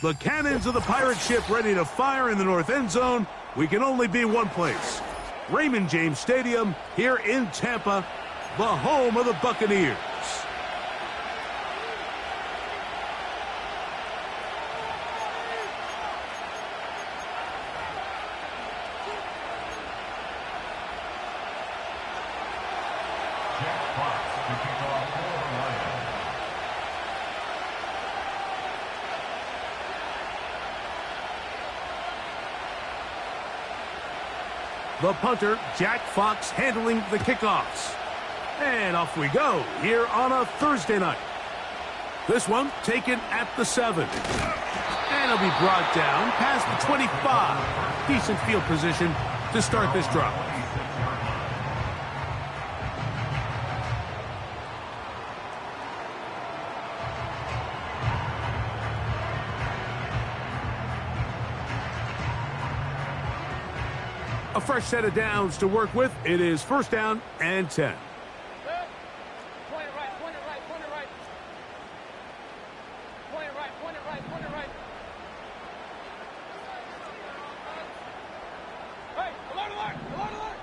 The cannons of the pirate ship ready to fire in the north end zone. We can only be one place. Raymond James Stadium here in Tampa, the home of the Buccaneers. The punter, Jack Fox, handling the kickoffs. And off we go here on a Thursday night. This one taken at the 7. And it'll be brought down past the 25. Decent field position to start this drive. A fresh set of downs to work with. It is first down and 10. Point it right, point it right, point it right. Point it right, point it right, point it right. Hey, alert, alert, alert, alert.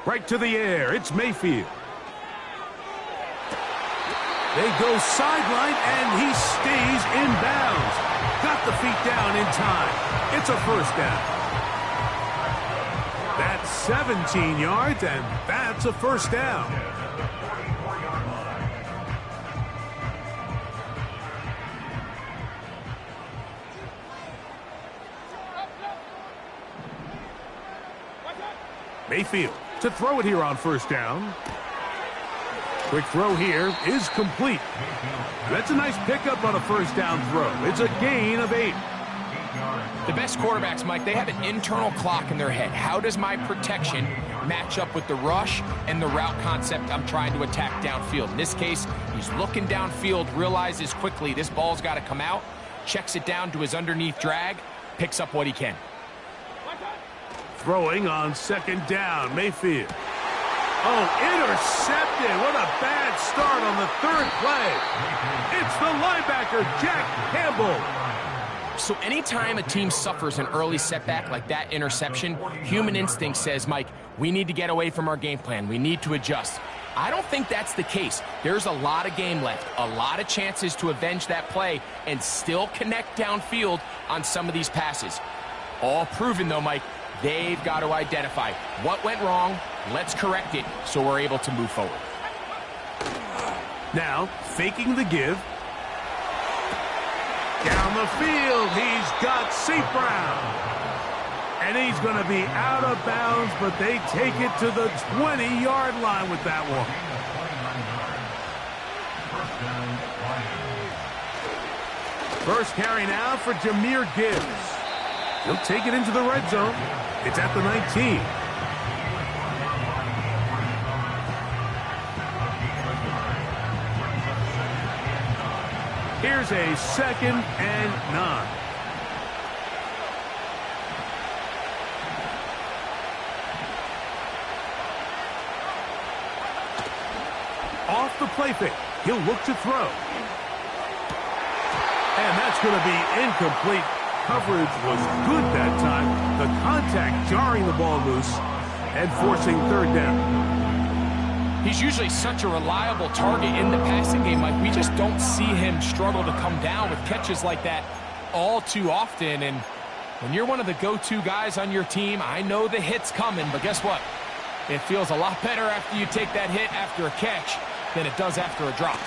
Right to the air. It's Mayfield. They go sideline, and he stays in bounds. Got the feet down in time. It's a first down. That's 17 yards, and that's a first down. Mayfield to throw it here on first down. Quick throw here is complete. That's a nice pickup on a first down throw. It's a gain of 8. The best quarterbacks, Mike, they have an internal clock in their head. How does my protection match up with the rush and the route concept I'm trying to attack downfield? In this case, he's looking downfield, realizes quickly this ball's got to come out, checks it down to his underneath drag, picks up what he can. Throwing on second down, Mayfield. Oh, intercepted. What a bad start on the third play. It's the linebacker, Jack Campbell. So anytime a team suffers an early setback like that interception, human instinct says, Mike, we need to get away from our game plan. We need to adjust. I don't think that's the case. There's a lot of game left, a lot of chances to avenge that play and still connect downfield on some of these passes. All proven, though, Mike. They've got to identify what went wrong. Let's correct it so we're able to move forward. Now, faking the give. Down the field, he's got St. Brown. And he's going to be out of bounds, but they take it to the 20-yard line with that one. First carry now for Jahmyr Gibbs. He'll take it into the red zone. It's at the 19. Here's a 2nd and 9. Off the play fake. He'll look to throw. And that's going to be incomplete. Coverage was good that time. The contact jarring the ball loose and forcing third down. He's usually such a reliable target in the passing game. Like, we just don't see him struggle to come down with catches like that all too often. And when you're one of the go-to guys on your team, I know the hit's coming, but guess what? It feels a lot better after you take that hit after a catch than it does after a drop.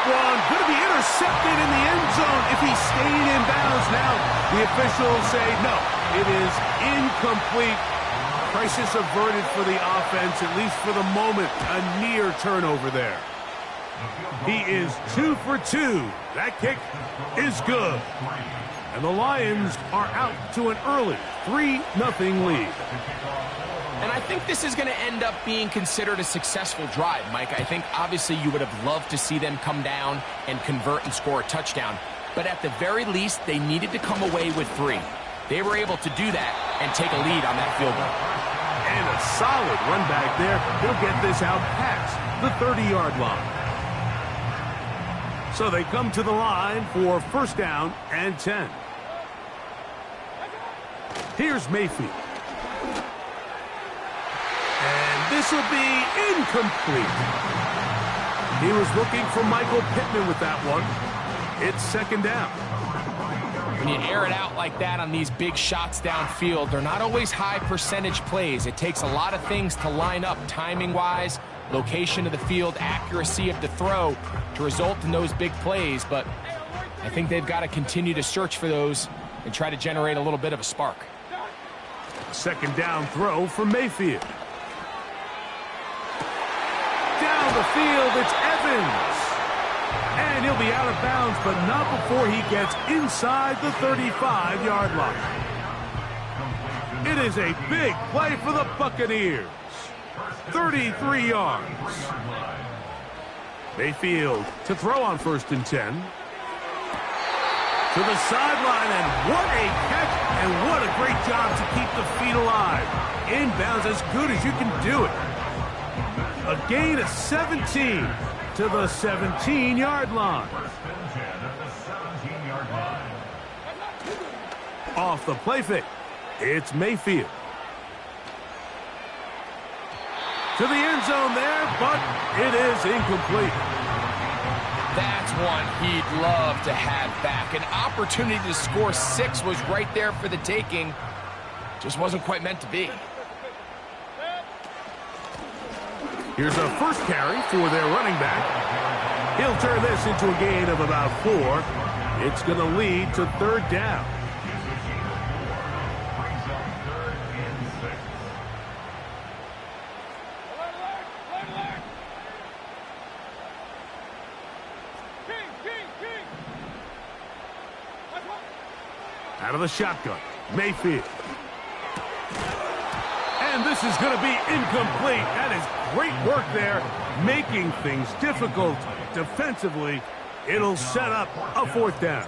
One going to be intercepted in the end zone if he stayed in bounds. Now the officials say no, it is incomplete. Crisis averted for the offense, at least for the moment. A near turnover there. He is 2 for 2. That kick is good. And the Lions are out to an early 3-0 lead. And I think this is going to end up being considered a successful drive, Mike. I think obviously you would have loved to see them come down and convert and score a touchdown. But at the very least, they needed to come away with 3. They were able to do that and take a lead on that field goal. And a solid run back there. He'll get this out past the 30-yard line. So they come to the line for first down and 10. Here's Mayfield. And this will be incomplete. He was looking for Michael Pittman with that one. It's second down. When you air it out like that on these big shots downfield, they're not always high percentage plays. It takes a lot of things to line up timing-wise, location of the field, accuracy of the throw to result in those big plays. But I think they've got to continue to search for those and try to generate a little bit of a spark. Second down throw for Mayfield. Down the field, it's Evans. And he'll be out of bounds, but not before he gets inside the 35-yard line. It is a big play for the Buccaneers. 33 yards. Mayfield to throw on first and 10. To the sideline, and what a catch, and what a great job to keep the feet alive. Inbounds as good as you can do it. A gain of 17 to the 17-yard line. Off the play fake, it's Mayfield. To the end zone there, but it is incomplete. That's one he'd love to have back. An opportunity to score 6 was right there for the taking. Just wasn't quite meant to be. Here's a first carry for their running back. He'll turn this into a gain of about 4. It's going to lead to third down. Out of the shotgun, Mayfield. And this is going to be incomplete. That is great work there, making things difficult defensively. It'll set up a fourth down.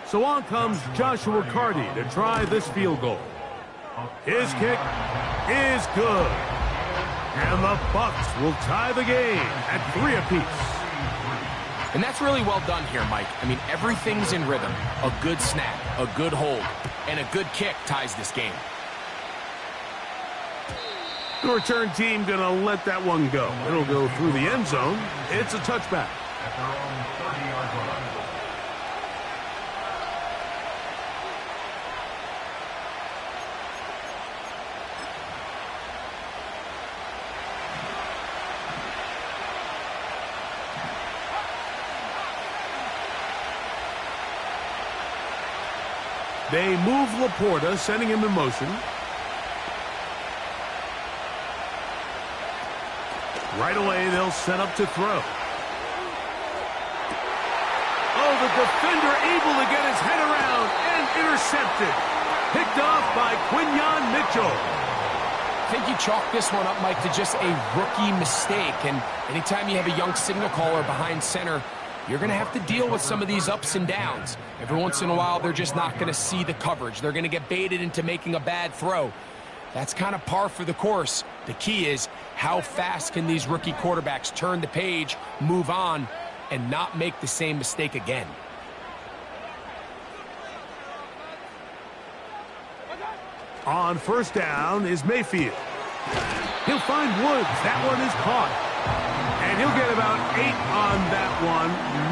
So on comes Joshua Carty to try this field goal. His kick is good. And the Bucs will tie the game at 3 apiece. And that's really well done here, Mike. I mean, everything's in rhythm. A good snap, a good hold, and a good kick ties this game. The return team going to let that one go. It'll go through the end zone. It's a touchback. At their own 30-yard line. They move Laporta, sending him in motion. Right away, they'll set up to throw. Oh, the defender able to get his head around and intercepted. Picked off by Quinyon Mitchell. I think you chalk this one up, Mike, to just a rookie mistake. And anytime you have a young signal caller behind center, you're going to have to deal with some of these ups and downs. Every once in a while, they're just not going to see the coverage. They're going to get baited into making a bad throw. That's kind of par for the course. The key is how fast can these rookie quarterbacks turn the page, move on, and not make the same mistake again. On first down is Mayfield. He'll find Woods. That one is caught. And he'll get about 8 on that one.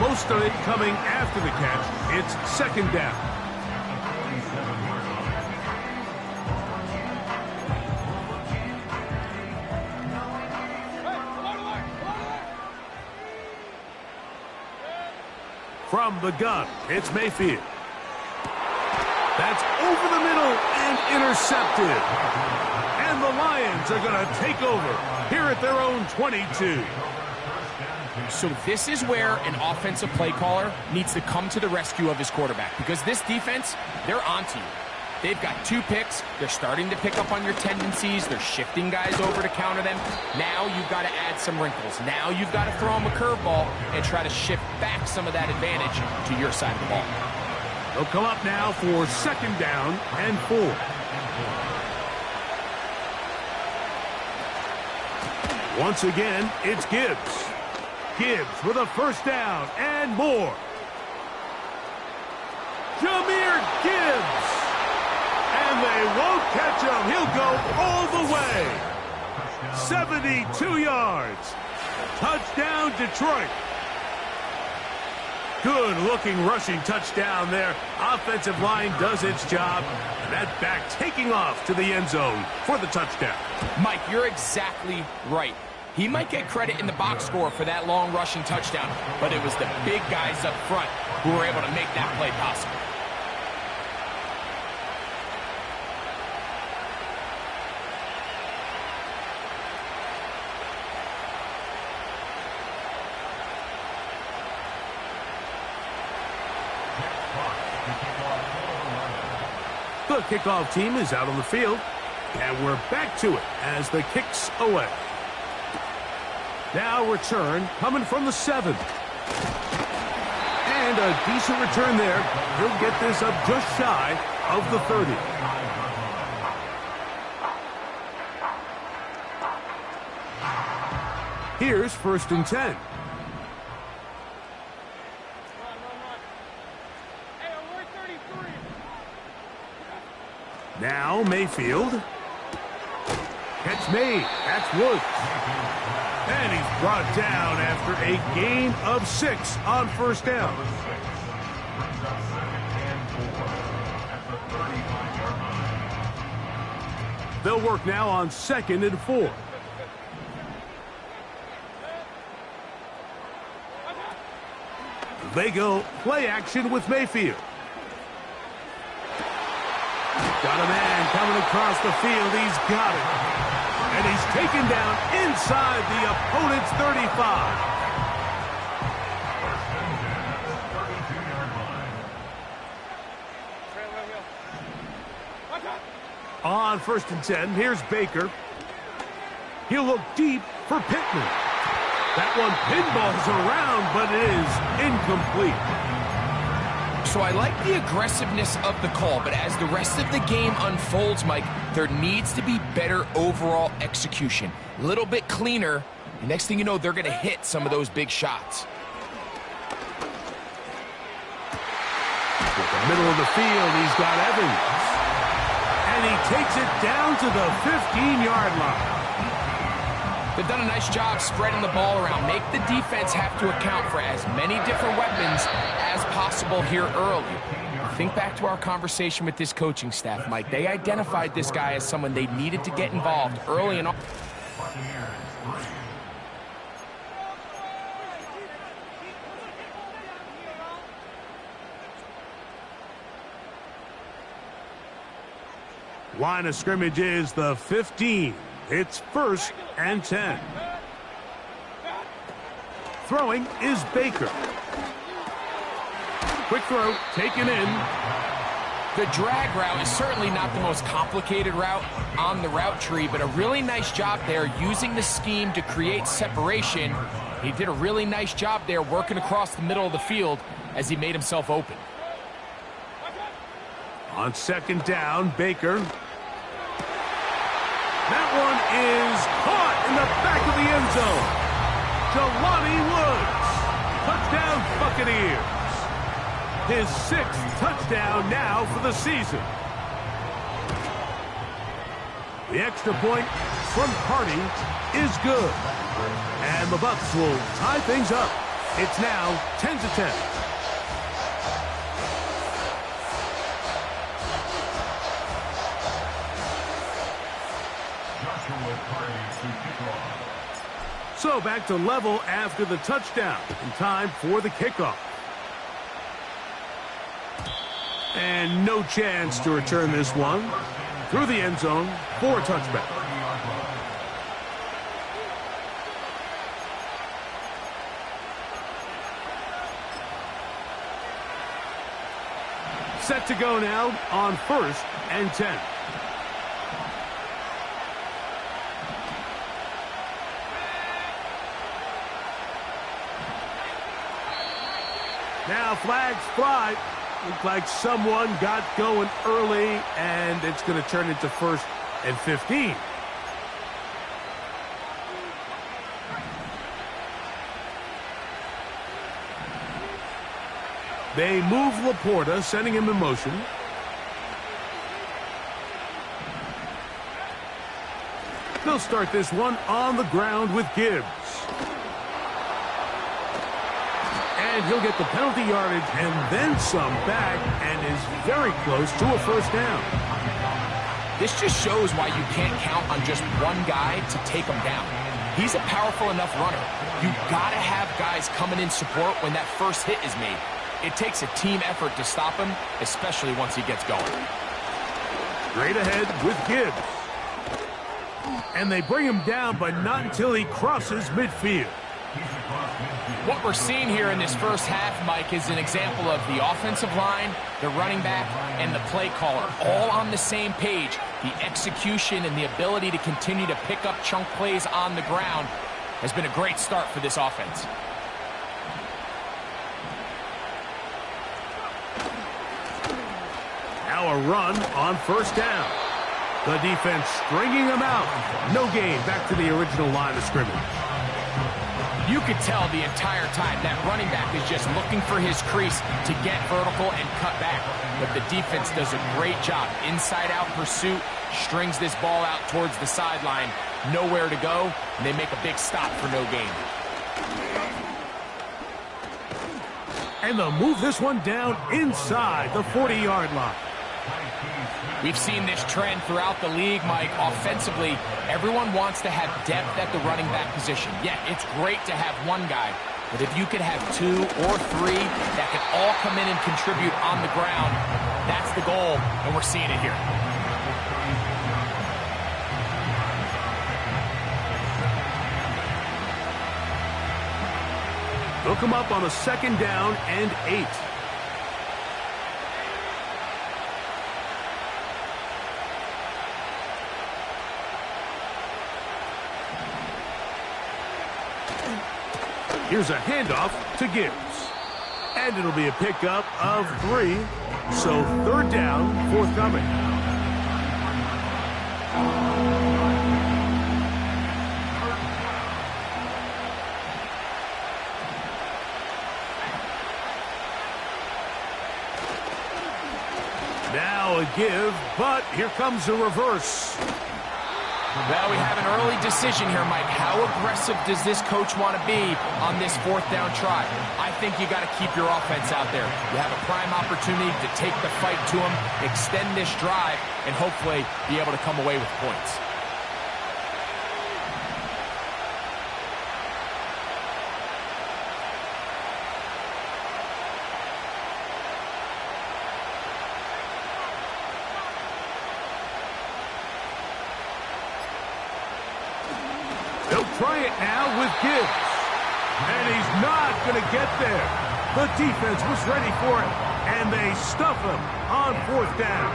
Most of it coming after the catch. It's second down. From the gun, it's Mayfield. That's over the middle and intercepted. And the Lions are going to take over here at their own 22. So this is where an offensive play caller needs to come to the rescue of his quarterback, because this defense, they're onto you. They've got 2 picks. They're starting to pick up on your tendencies. They're shifting guys over to counter them. Now you've got to add some wrinkles. Now you've got to throw them a curveball and try to shift back some of that advantage to your side of the ball. They'll come up now for second down and 4. Once again, it's Gibbs. Gibbs with a first down and more. Jahmyr Gibbs. And they won't catch him. He'll go all the way. 72 yards. Touchdown, Detroit. Good-looking rushing touchdown there. Offensive line does its job. And that back taking off to the end zone for the touchdown. Mike, you're exactly right. He might get credit in the box score for that long rushing touchdown, but it was the big guys up front who were able to make that play possible. The kickoff team is out on the field, and we're back to it as the kick's away. Now return coming from the 7. And a decent return there. He'll get this up just shy of the 30. Here's 1st and 10. Now Mayfield. Catch made. That's Woods. And he's brought down after a gain of 6 on first down. They'll work now on 2nd and 4. They go play action with Mayfield. Got a man coming across the field. He's got it. And he's taken down inside the opponent's 35. On 1st and 10, here's Baker. He'll look deep for Pittman. That one pinballs around, but it is incomplete. So I like the aggressiveness of the call, but as the rest of the game unfolds, Mike, there needs to be better overall execution. A little bit cleaner. The next thing you know, they're going to hit some of those big shots. With the middle of the field, he's got Evans. And he takes it down to the 15-yard line. They've done a nice job spreading the ball around. Make the defense have to account for as many different weapons as possible here early. Think back to our conversation with this coaching staff, Mike. They identified this guy as someone they needed to get involved early and often. Line of scrimmage is the 15. It's 1st and 10. Throwing is Baker. Quick throw, taken in. The drag route is certainly not the most complicated route on the route tree, but a really nice job there using the scheme to create separation. He did a really nice job there working across the middle of the field as he made himself open. On 2nd down, Baker. That one is caught in the back of the end zone. Jelani Woods. Touchdown, Buccaneers. His 6th touchdown now for the season. The extra point from Hardy is good. And the Bucs will tie things up. It's now 10-10. So back to level after the touchdown. In time for the kickoff. And no chance to return this one. Through the end zone for a touchback. Set to go now on 1st and 10. Now flags fly. Looked like someone got going early, and it's going to turn into 1st and 15. They move Laporta, sending him in motion. They'll start this one on the ground with Gibbs. And he'll get the penalty yardage and then some back and is very close to a first down. This just shows why you can't count on just one guy to take him down. He's a powerful enough runner. You've got to have guys coming in support when that first hit is made. It takes a team effort to stop him, especially once he gets going. Straight ahead with Gibbs. And they bring him down, but not until he crosses midfield. What we're seeing here in this first half, Mike, is an example of the offensive line, the running back, and the play caller all on the same page. The execution and the ability to continue to pick up chunk plays on the ground has been a great start for this offense. Now a run on first down. The defense stringing them out. No gain, back to the original line of scrimmage. You could tell the entire time that running back is just looking for his crease to get vertical and cut back. But the defense does a great job. Inside-out pursuit, strings this ball out towards the sideline. Nowhere to go, and they make a big stop for no gain. And they'll move this one down inside the 40-yard line. We've seen this trend throughout the league, Mike. Offensively, everyone wants to have depth at the running back position. Yeah, it's great to have one guy, but if you could have two or three that can all come in and contribute on the ground, that's the goal, and we're seeing it here. They'll come up on a second down and 8. Here's a handoff to Gibbs. And it'll be a pickup of 3. So third down, forthcoming. Now a give, but here comes a reverse. Well, we have an early decision here, Mike. How aggressive does this coach want to be on this fourth down try? I think you got to keep your offense out there. You have a prime opportunity to take the fight to them, extend this drive, and hopefully be able to come away with points. They'll try it now with Gibbs. And he's not going to get there. The defense was ready for it, and they stuff him on fourth down.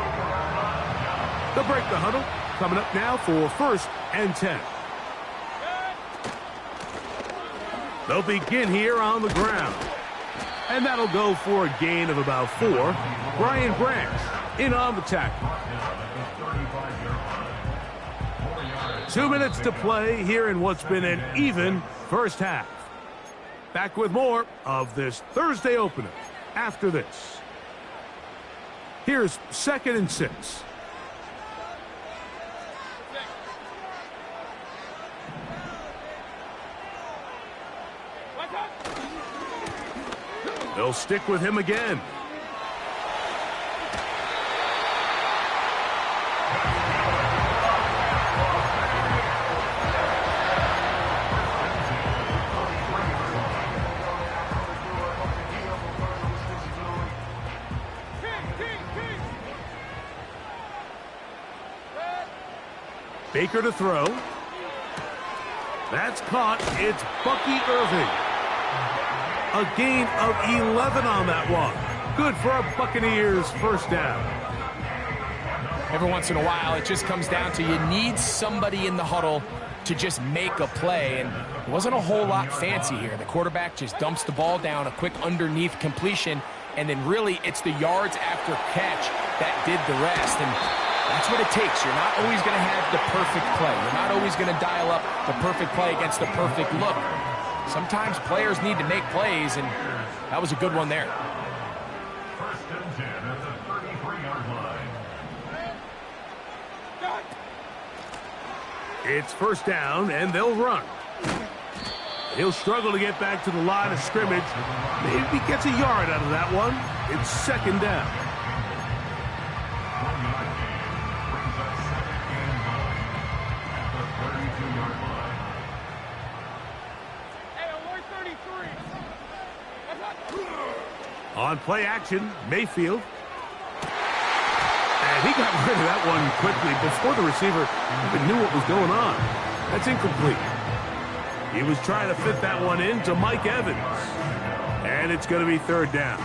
They'll break the huddle. Coming up now for first and 10. They'll begin here on the ground. And that'll go for a gain of about 4. Brian Branch in on the tackle. 2 minutes to play here in what's been an even first half. Back with more of this Thursday opener after this. Here's second and 6. They'll stick with him again. Baker to throw. That's caught. It's Bucky Irving. A gain of 11 on that one. Good for a Buccaneers first down. Every once in a while, it just comes down to you need somebody in the huddle to just make a play, and it wasn't a whole lot fancy here. The quarterback just dumps the ball down, a quick underneath completion, and then really it's the yards after catch that did the rest. And that's what it takes. You're not always going to have the perfect play. You're not always going to dial up the perfect play against the perfect look. Sometimes players need to make plays, and that was a good one there. It's first down, and they'll run. He'll struggle to get back to the line of scrimmage. Maybe he gets a yard out of that one. It's second down. On play action, Mayfield. And he got rid of that one quickly before the receiver even knew what was going on. That's incomplete. He was trying to fit that one in to Mike Evans. And it's going to be third down.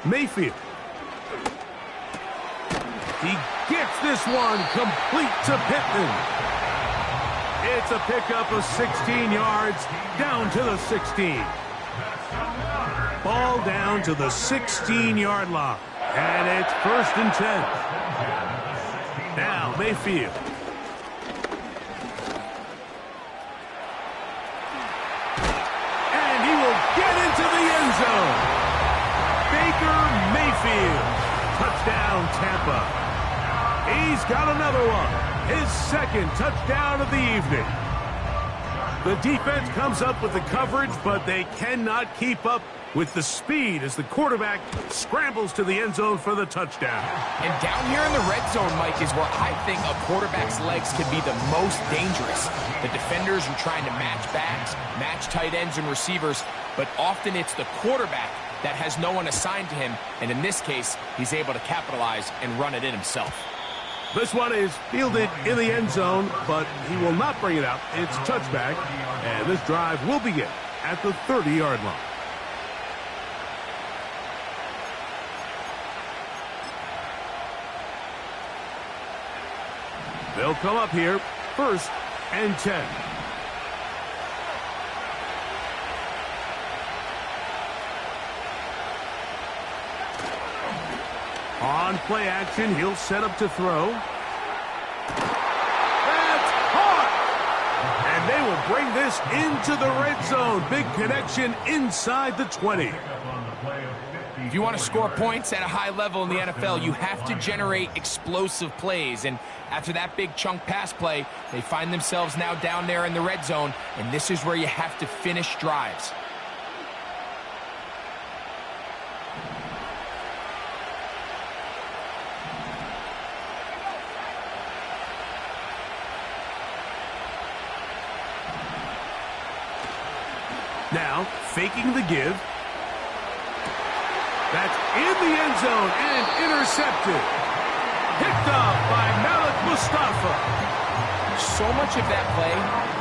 Mayfield. He gets this one complete to Pittman. It's a pickup of 16 yards down to the 16. Ball down to the 16-yard line. And it's first and 10. Now Mayfield. And he will get into the end zone. Baker Mayfield. Touchdown, Tampa. He's got another one. His second touchdown of the evening. The defense comes up with the coverage, but they cannot keep up with the speed as the quarterback scrambles to the end zone for the touchdown. And down here in the red zone, Mike, is where I think a quarterback's legs can be the most dangerous. The defenders are trying to match backs, match tight ends and receivers, but often it's the quarterback that has no one assigned to him, and in this case, he's able to capitalize and run it in himself. This one is fielded in the end zone, but he will not bring it out. It's touchback, and this drive will begin at the 30-yard line. They'll come up here, first and 10. On play action, he'll set up to throw. That's caught! And they will bring this into the red zone. Big connection inside the 20. If you want to score points at a high level in the NFL, you have to generate explosive plays. And after that big chunk pass play, they find themselves now down there in the red zone. And this is where you have to finish drives. Now, faking the give. That's in the end zone and intercepted. Picked up by Malik Mustafa. So much of that play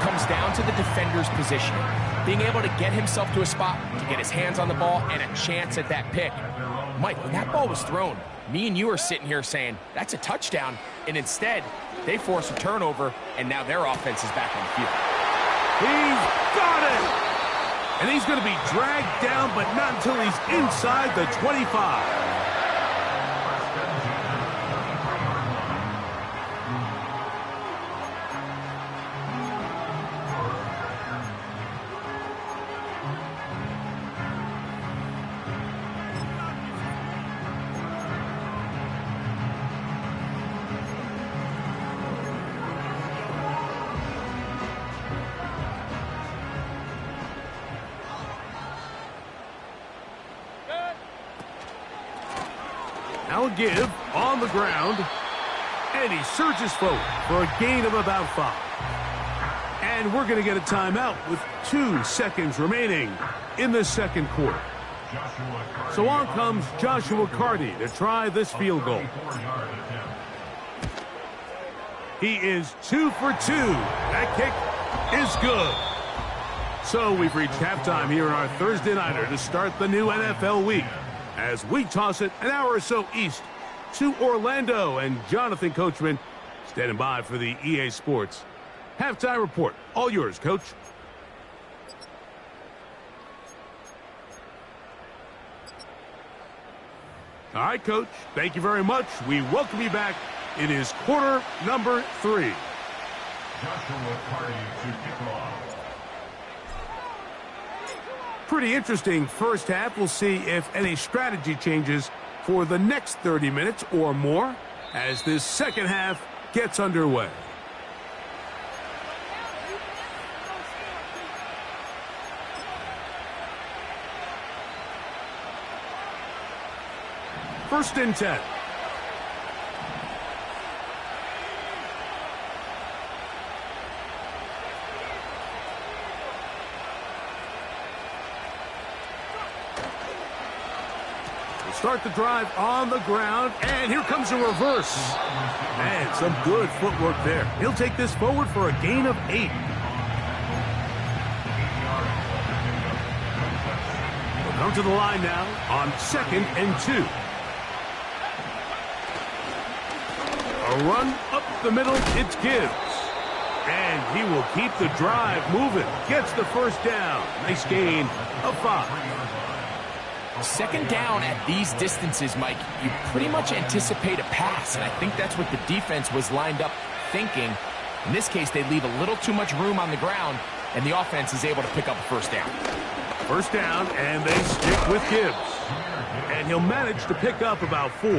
comes down to the defender's positioning. Being able to get himself to a spot, to get his hands on the ball, and a chance at that pick. Mike, when that ball was thrown, me and you are sitting here saying, that's a touchdown. And instead, they force a turnover, and now their offense is back on the field. He's got it! And he's going to be dragged down, but not until he's inside the 25. Now a give on the ground, and he surges forward for a gain of about 5. And we're going to get a timeout with 2 seconds remaining in the second quarter. So on comes Joshua Carty to try this field goal. He is 2 for 2. That kick is good. So we've reached halftime here in our Thursday Nighter to start the new NFL week, as we toss it an hour or so east to Orlando, and Jonathan Coachman standing by for the EA Sports Halftime Report. All yours, Coach. All right, Coach. Thank you very much. We welcome you back. It is quarter number 3. Joshua Carty to kick off. Pretty interesting first half. We'll see if any strategy changes for the next 30 minutes or more as this second half gets underway. First and 10. Start the drive on the ground, and here comes a reverse. Man, some good footwork there. He'll take this forward for a gain of 8. We'll come to the line now on 2nd and 2. A run up the middle, it's Gibbs. And he will keep the drive moving. Gets the first down. Nice gain of 5. Second down at these distances, Mike, you pretty much anticipate a pass, and I think that's what the defense was lined up thinking. In this case, they leave a little too much room on the ground, and the offense is able to pick up a first down. First down, and they stick with Gibbs. And he'll manage to pick up about 4.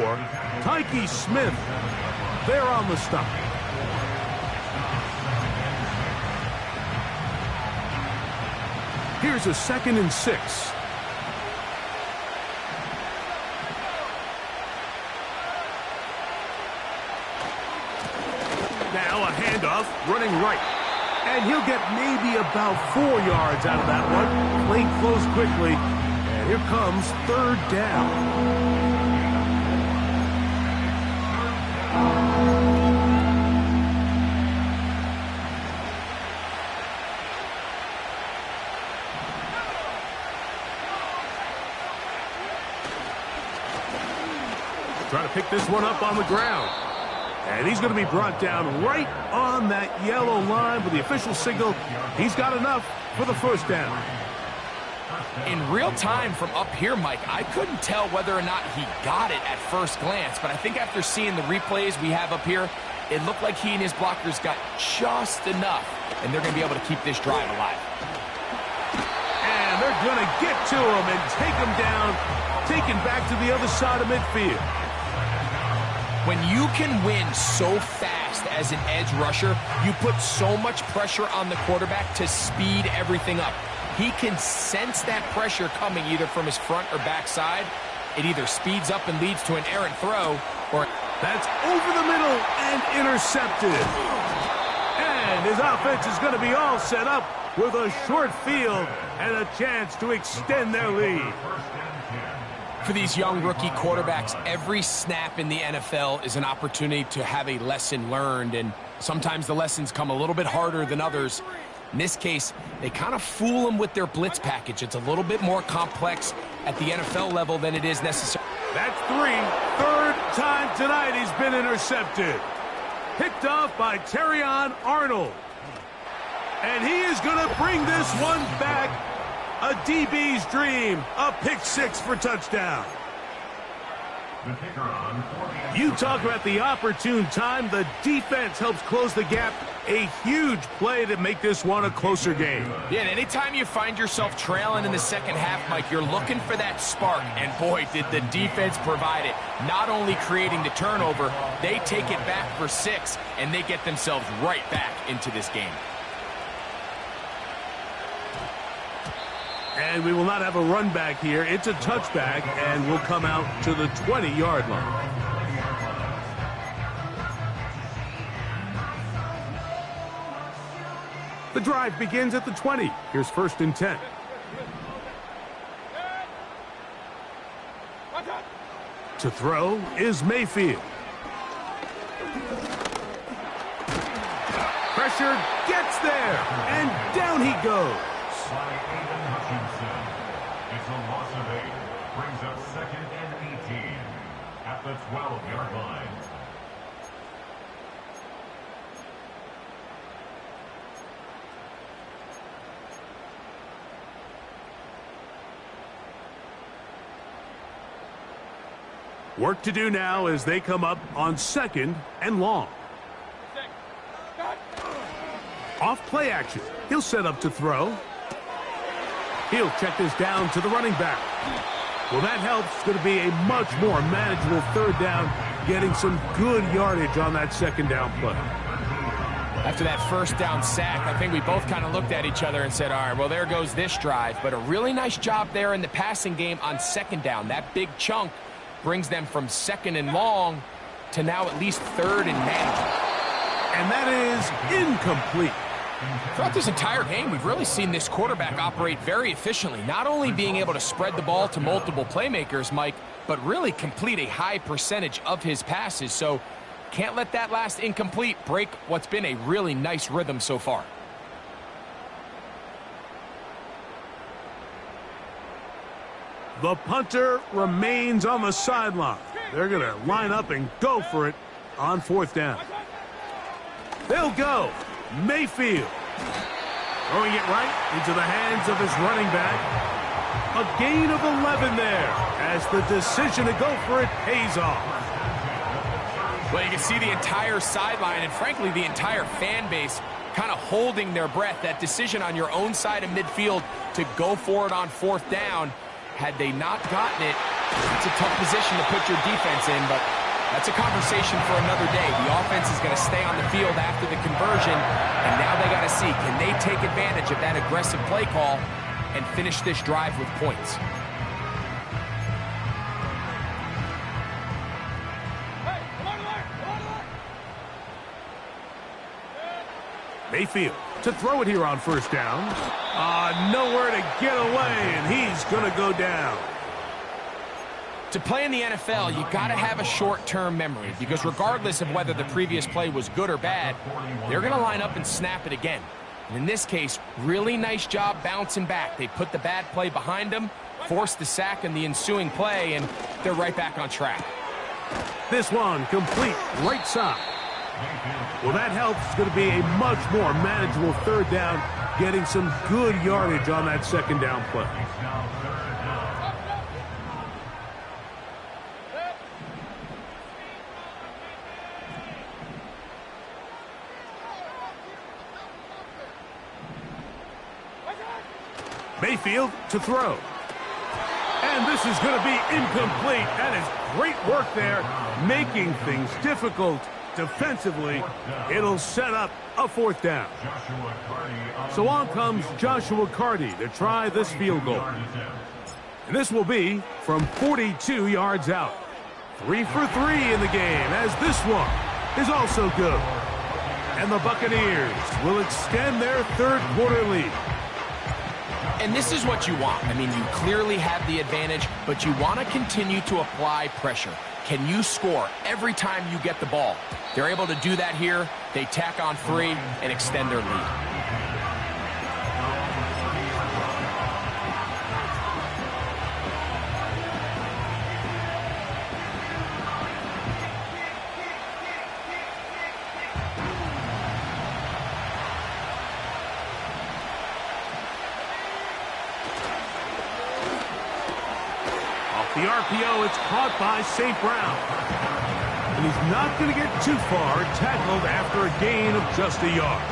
Tyke Smith there on the stop. Here's a 2nd and 6. Now a handoff, running right. And he'll get maybe about 4 yards out of that one. Play close quickly. And here comes 3rd down. Trying to pick this one up on the ground. And he's going to be brought down right on that yellow line with the official signal. He's got enough for the first down. In real time from up here, Mike, I couldn't tell whether or not he got it at first glance, but I think after seeing the replays we have up here, it looked like he and his blockers got just enough, and they're going to be able to keep this drive alive. And they're going to get to him and take him down, taken back to the other side of midfield. When you can win so fast as an edge rusher, you put so much pressure on the quarterback to speed everything up. He can sense that pressure coming either from his front or back side. It either speeds up and leads to an errant throw, or that's over the middle and intercepted. And his offense is going to be all set up with a short field and a chance to extend their lead. For these young rookie quarterbacks, every snap in the NFL is an opportunity to have a lesson learned, and sometimes the lessons come a little bit harder than others. In this case, they kind of fool them with their blitz package. It's a little bit more complex at the NFL level than it is necessary. That's 3. 3rd time tonight he's been intercepted. Picked off by Terrion Arnold. And he is going to bring this one back. A DB's dream, a pick 6 for touchdown. You talk about the opportune time. The defense helps close the gap. A huge play to make this one a closer game. Yeah, and anytime you find yourself trailing in the second half, Mike, you're looking for that spark. And boy, did the defense provide it. Not only creating the turnover, they take it back for 6, and they get themselves right back into this game. And we will not have a run back here. It's a touchback, and we'll come out to the 20-yard line. The drive begins at the 20. Here's 1st and 10. To throw is Mayfield. Pressure gets there, and down he goes. It's a loss of 8. Brings up 2nd and 18 at the 12-yard line. Work to do now as they come up on 2nd and long. Off play action. He'll set up to throw. He'll check this down to the running back. Well, that helps. It's going to be a much more manageable third down, getting some good yardage on that second down play. After that first down sack, I think we both kind of looked at each other and said, all right, well, there goes this drive. But a really nice job there in the passing game on second down. That big chunk brings them from second and long to now at least third and manageable. And that is incomplete. Throughout this entire game, we've really seen this quarterback operate very efficiently, not only being able to spread the ball to multiple playmakers, Mike, but really complete a high percentage of his passes. So can't let that last incomplete break what's been a really nice rhythm so far. The punter remains on the sideline. They're going to line up and go for it on fourth down. They'll go. Mayfield. Throwing it right into the hands of his running back. A gain of 11 there as the decision to go for it pays off. Well, you can see the entire sideline and, frankly, the entire fan base kind of holding their breath. That decision on your own side of midfield to go for it on fourth down, had they not gotten it, it's a tough position to put your defense in, but that's a conversation for another day. The offense is going to stay on the field after the conversion, and now they got to see, can they take advantage of that aggressive play call and finish this drive with points? Mayfield to throw it here on first down. Nowhere to get away, and he's going to go down. To play in the NFL, you got to have a short-term memory, because regardless of whether the previous play was good or bad, they're going to line up and snap it again. And in this case, really nice job bouncing back. They put the bad play behind them, forced the sack in the ensuing play, and they're right back on track. This one complete right side. Well, that helps. It's going to be a much more manageable third down, getting some good yardage on that second down play. Mayfield to throw. And this is going to be incomplete. That is great work there, making things difficult defensively. It'll set up a fourth down. So on comes Joshua Carty to try this field goal. And this will be from 42 yards out. 3 for 3 in the game, as this one is also good. And the Buccaneers will extend their third quarter lead. And this is what you want. I mean, you clearly have the advantage, but you want to continue to apply pressure. Can you score every time you get the ball? They're able to do that here. They tack on 3 and extend their lead. The RPO, it's caught by St. Brown. And he's not going to get too far, tackled after a gain of just a yard.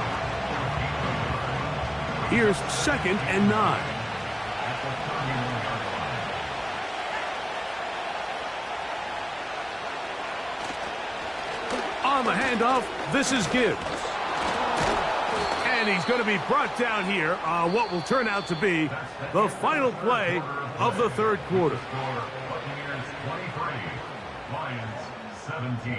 Here's 2nd and 9. On the handoff, this is Gibbs. And he's going to be brought down here on what will turn out to be the final play of the third quarter. Buccaneers 23, Lions 17.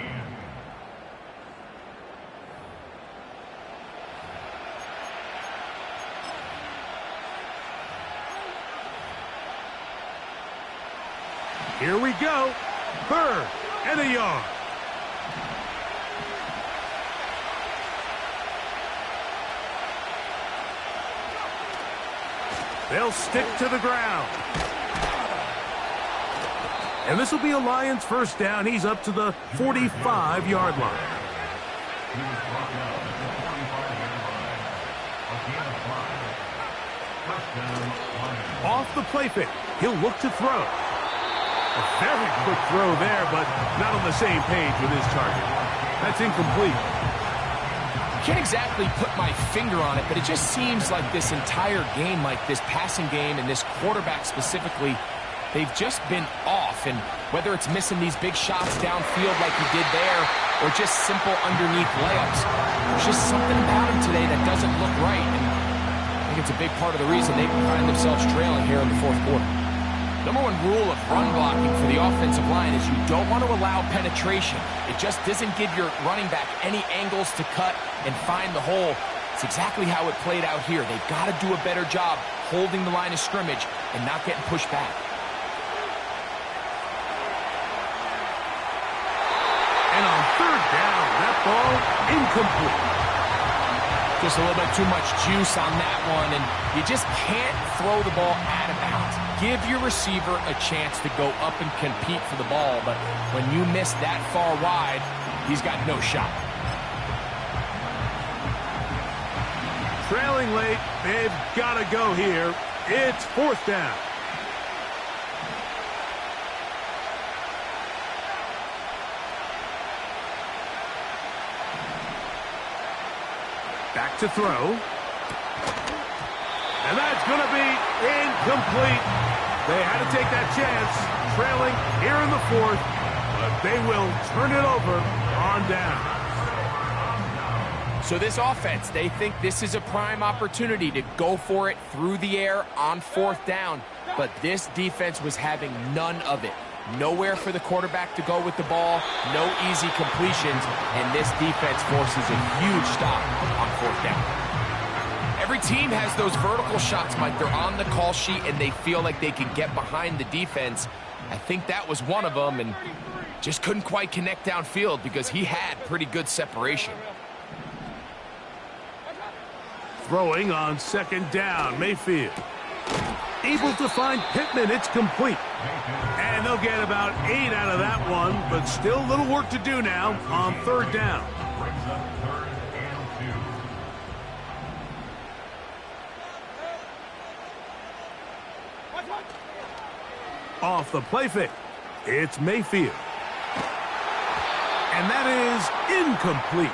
Here we go. 3rd and a yard. They'll stick to the ground. And this will be a Lions first down. He's up to the 45-yard line. Off the play fake. He'll look to throw. A very quick throw there, but not on the same page with his target. That's incomplete. can't exactly put my finger on it, but it just seems like this entire game, like this passing game and this quarterback specifically, they've just been off. And whether it's missing these big shots downfield like he did there or just simple underneath layups, there's just something about him today that doesn't look right. And I think it's a big part of the reason they find themselves trailing here in the fourth quarter. Number one rule of run blocking for the offensive line is you don't want to allow penetration. It just doesn't give your running back any angles to cut and find the hole. It's exactly how it played out here. They've got to do a better job holding the line of scrimmage and not getting pushed back. And on third down, that ball incomplete. Just a little bit too much juice on that one, and you just can't throw the ball out of bounds. Give your receiver a chance to go up and compete for the ball, but when you miss that far wide, he's got no shot. Trailing late, they've got to go here. It's fourth down. Back to throw. And that's going to be incomplete. They had to take that chance, trailing here in the fourth, but they will turn it over on down. So this offense, they think this is a prime opportunity to go for it through the air on fourth down, but this defense was having none of it. Nowhere for the quarterback to go with the ball, no easy completions, and this defense forces a huge stop on fourth down. Every team has those vertical shots, Mike. They're on the call sheet, and they feel like they can get behind the defense. I think that was one of them, and just couldn't quite connect downfield because he had pretty good separation. Throwing on second down, Mayfield. Able to find Pittman, it's complete. And they'll get about 8 out of that one, but still a little work to do now on third down. Brings up 3rd and 2. Off the play fake, it's Mayfield. And that is incomplete.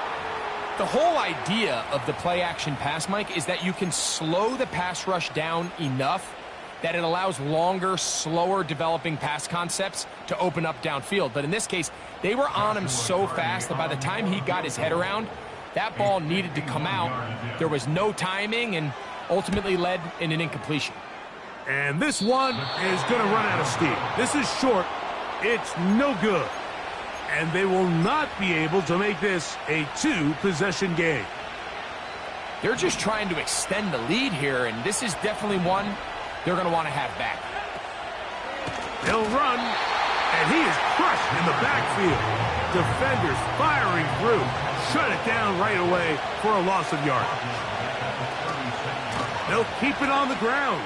The whole idea of the play-action pass, Mike, is that you can slow the pass rush down enough that it allows longer, slower developing pass concepts to open up downfield. But in this case, they were on him so fast that by the time he got his head around, that ball needed to come out. There was no timing and ultimately led in an incompletion. And this one is going to run out of steam. This is short. It's no good. And they will not be able to make this a 2-possession game. They're just trying to extend the lead here, and this is definitely one they're going to want to have back. He'll run, and he is crushed in the backfield. Defenders firing through. Shut it down right away for a loss of yardage. They'll keep it on the ground.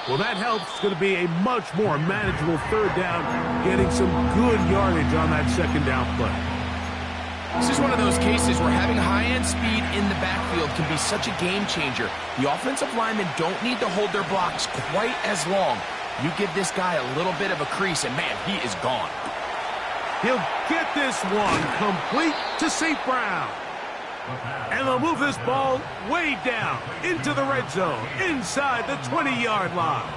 Well, that helps. It's going to be a much more manageable third down, getting some good yardage on that second down play. This is one of those cases where having high-end speed in the backfield can be such a game changer. The offensive linemen don't need to hold their blocks quite as long. You give this guy a little bit of a crease, and man, he is gone. He'll get this one complete to St. Brown. And they'll move this ball way down into the red zone, inside the 20-yard line.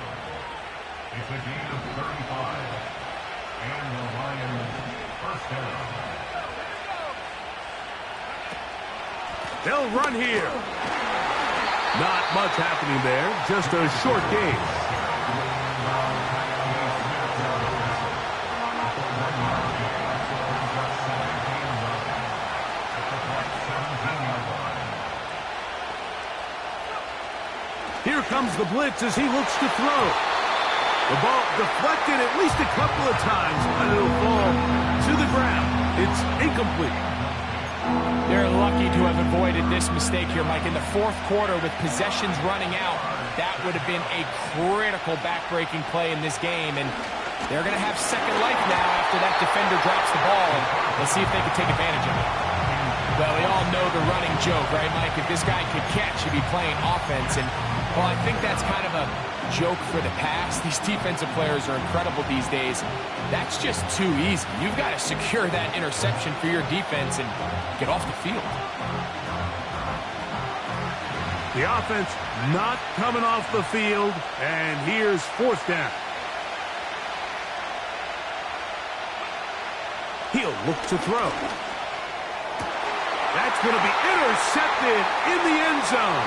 It's a gain of 35. And the Lions first down. They'll run here. Not much happening there, just a short game. Here comes the blitz as he looks to throw. The ball deflected at least a couple of times, and it'll fall to the ground. It's incomplete. They're lucky to have avoided this mistake here, Mike. In the fourth quarter, with possessions running out, that would have been a critical back-breaking play in this game, and they're going to have second life now after that defender drops the ball, and let's see if they can take advantage of it. Well, we all know the running joke, right, Mike? If this guy could catch, he'd be playing offense, and Well, I think that's kind of a joke for the past. These defensive players are incredible these days. That's just too easy. You've got to secure that interception for your defense and get off the field. The offense not coming off the field, and here's fourth down. He'll look to throw. That's going to be intercepted in the end zone.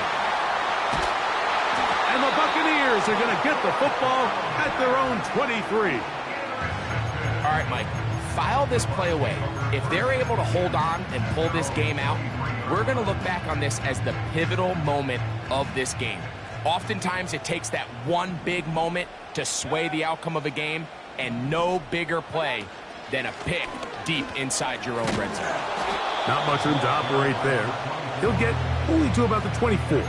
And the Buccaneers are going to get the football at their own 23. All right, Mike, file this play away. If they're able to hold on and pull this game out, we're going to look back on this as the pivotal moment of this game. Oftentimes, it takes that one big moment to sway the outcome of a game, and no bigger play than a pick deep inside your own red zone. Not much room to operate there. He'll get only to about the 24.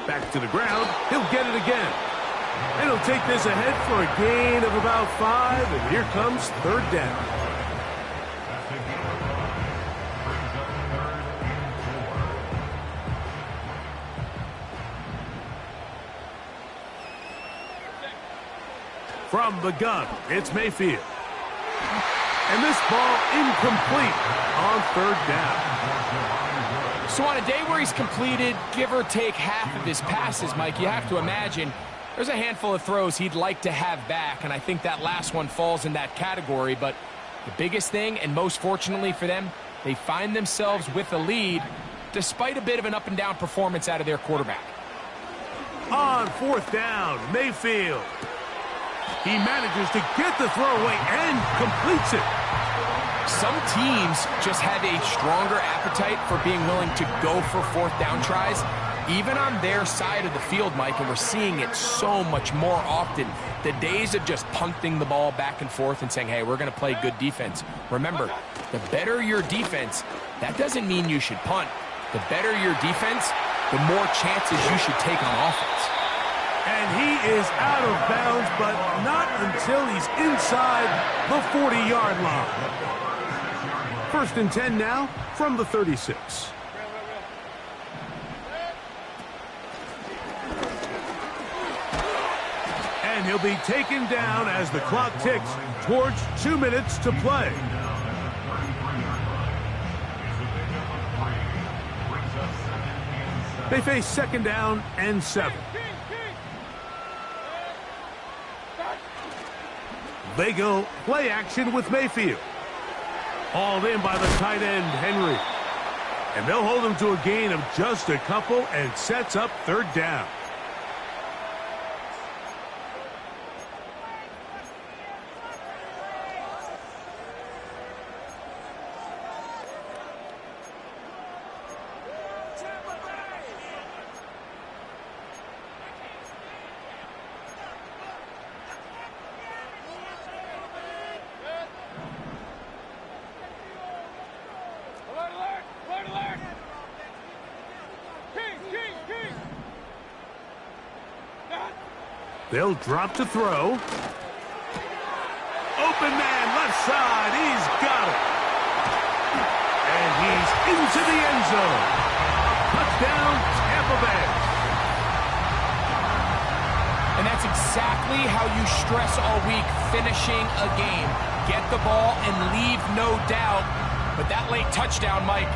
Back to the ground. He'll get it again. And he'll take this ahead for a gain of about 5. And here comes third down. From the gun, it's Mayfield. And this ball incomplete on third down. So on a day where he's completed, give or take half of his passes, Mike, you have to imagine there's a handful of throws he'd like to have back, and I think that last one falls in that category. But the biggest thing, and most fortunately for them, they find themselves with a lead despite a bit of an up-and-down performance out of their quarterback. On fourth down, Mayfield. He manages to get the throw away and completes it. Some teams just have a stronger appetite for being willing to go for fourth down tries, even on their side of the field, Mike, and we're seeing it so much more often. The days of just punting the ball back and forth and saying, hey, we're going to play good defense. Remember, the better your defense, that doesn't mean you should punt. The better your defense, the more chances you should take on offense. And he is out of bounds, but not until he's inside the 40-yard line. First and 10 now from the 36. And he'll be taken down as the clock ticks towards 2 minutes to play. They face second down and 7. They go play action with Mayfield. Hauled in by the tight end, Henry. And they'll hold him to a gain of just a couple and sets up third down. They'll drop to throw. Open man, left side. He's got it. And he's into the end zone. Touchdown, Tampa Bay. And that's exactly how you stress all week, finishing a game. Get the ball and leave no doubt. But that late touchdown, Mike,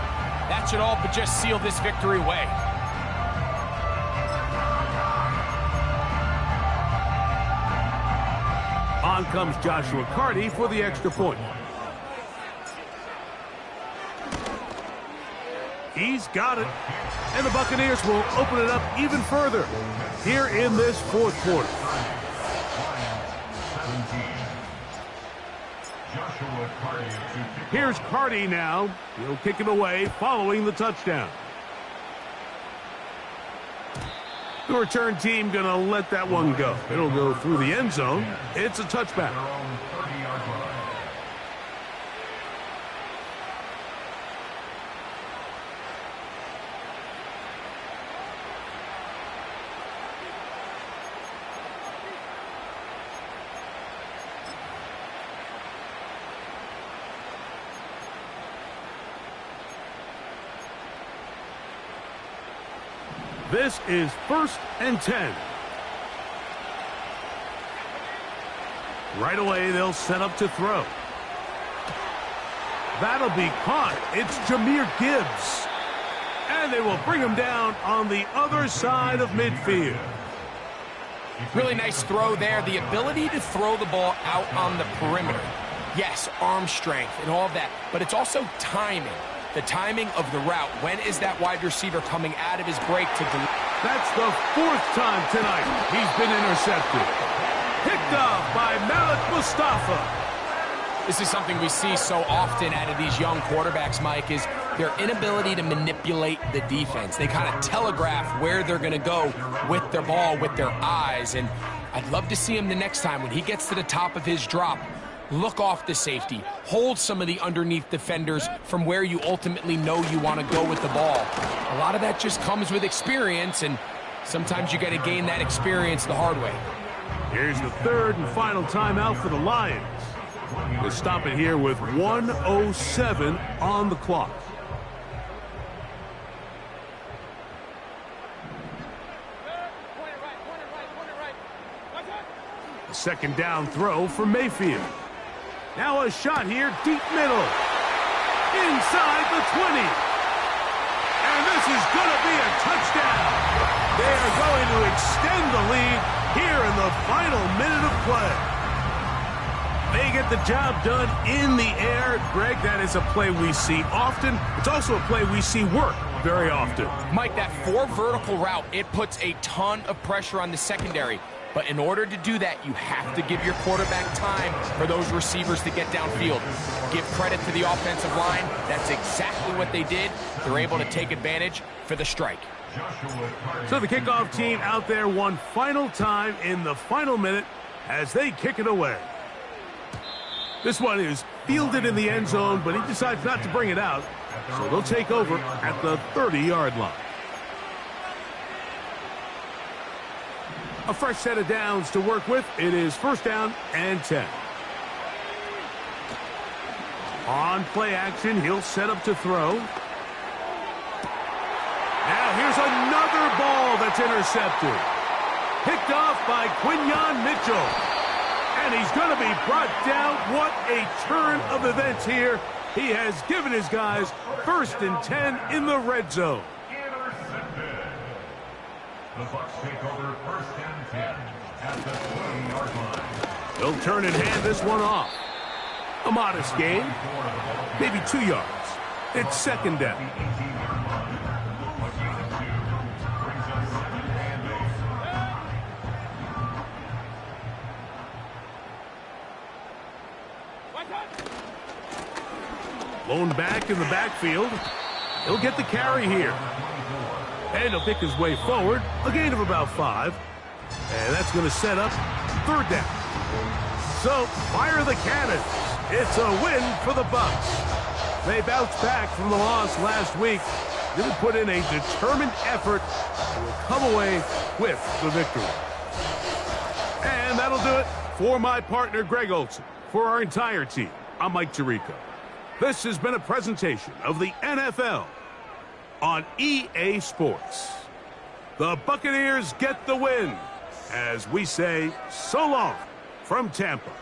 that should all but just seal this victory away. On comes Joshua Carty for the extra point. He's got it. And the Buccaneers will open it up even further here in this fourth quarter. Here's Carty now. He'll kick it away following the touchdown. The return team going to let that one go. It'll go through the end zone. It's a touchback. This is 1st and 10. Right away, they'll set up to throw. That'll be caught. It's Jahmyr Gibbs. And they will bring him down on the other side of midfield. Really nice throw there. The ability to throw the ball out on the perimeter. Yes, arm strength and all of that, but it's also timing. The timing of the route. When is that wide receiver coming out of his break to deliver? That's the 4th time tonight he's been intercepted. Picked off by Malik Mustafa. This is something we see so often out of these young quarterbacks, Mike, is their inability to manipulate the defense. They kind of telegraph where they're going to go with their ball, with their eyes. And I'd love to see him the next time when he gets to the top of his drop. Look off the safety. Hold some of the underneath defenders from where you ultimately know you want to go with the ball. A lot of that just comes with experience, and sometimes you got to gain that experience the hard way. Here's the 3rd and final timeout for the Lions. We'll stop it here with 1:07 on the clock. A 2nd down throw for Mayfield. Now a shot here, deep middle. Inside the 20. And this is going to be a touchdown. They are going to extend the lead here in the final minute of play. They get the job done in the air. Greg, that is a play we see often. It's also a play we see work very often. Mike, that 4 vertical route, it puts a ton of pressure on the secondary. But in order to do that, you have to give your quarterback time for those receivers to get downfield. Give credit to the offensive line. That's exactly what they did. They're able to take advantage for the strike. So the kickoff team out there one final time in the final minute as they kick it away. This one is fielded in the end zone, but he decides not to bring it out. So they'll take over at the 30-yard line. A fresh set of downs to work with. It is 1st down and 10. On play action, he'll set up to throw. Now here's another ball that's intercepted. Picked off by Quinyon Mitchell. And he's going to be brought down. What a turn of events here. He has given his guys 1st and 10 in the red zone. Intercepted. The Bucs take over 1st and 10 at the 20-yard line. They'll turn and hand this one off. A modest gain. Maybe 2 yards. It's 2nd down. Blown back in the backfield. He'll get the carry here. And he'll pick his way forward. A gain of about 5. And that's going to set up 3rd down. So, fire the cannons. It's a win for the Bucs. They bounced back from the loss last week. They'll put in a determined effort and will come away with the victory. And that'll do it for my partner, Greg Olsen. For our entire team, I'm Mike Tirico. This has been a presentation of the NFL on EA Sports. The Buccaneers get the win as we say so long from Tampa.